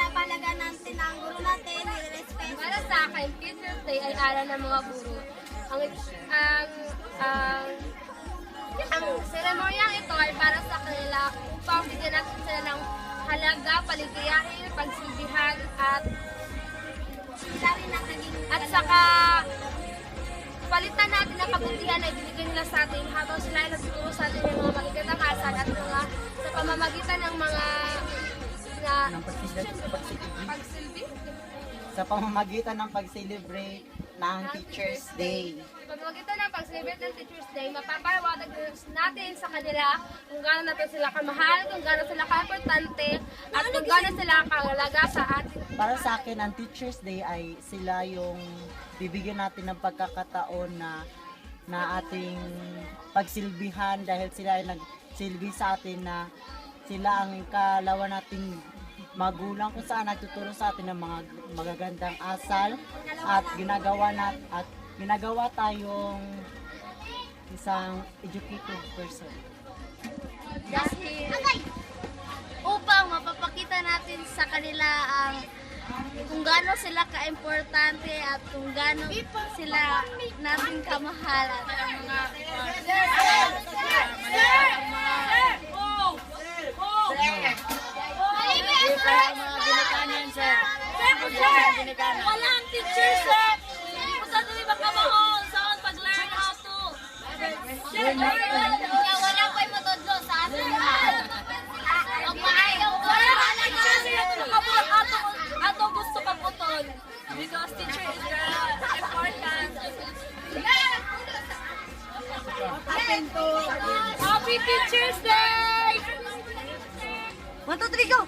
pinapalaga natin ang guro natin, nire-respect. Para sa akin, Teacher's Day ay araw ng mga guro. Ang seremonyang ito ay para sa kanila upang bigyan natin sila ng halaga, paligayahin, pagsilbihan at saka palitan natin ang kabutihan na ibibigay nila sa atin habang sila ay nagtuturo sa atin ng mga magagandang asal at mga sa pamamagitan ng mga pagsilbi. Sa pamamagitan ng pag-celebrate ng Teacher's Day. Sa pamamagitan ng pag-celebrate ng Teacher's Day, mapapaliwanag natin sa kanila kung gaano natin sila kamahal, kung gaano sila kaimportante, at kung gaano sila kahalaga sa atin. Para sa akin, ang Teacher's Day ay sila yung bibigyan natin ng pagkakataon na ating pagsilbihan dahil sila ay nagsilbi sa atin na sila ang kalawan nating magulang kung saan nagtuturo sa atin ng mga magagandang asal at ginagawa tayong isang educated person. Dahil upang mapapakita natin sa kanila ang kung gaano sila ka-importante at kung gaano sila natin kamahal at ang mga Walang teacher, sir! Hindi po sa dili makamahon saan pag-learn how to. wala ko'y matodlo sa atin. Ang maayaw ko. Wala teacher, sir! Ato gusto kaputol. Because teacher is very important. Happy Teacher's Day! 1, 2, 3, go!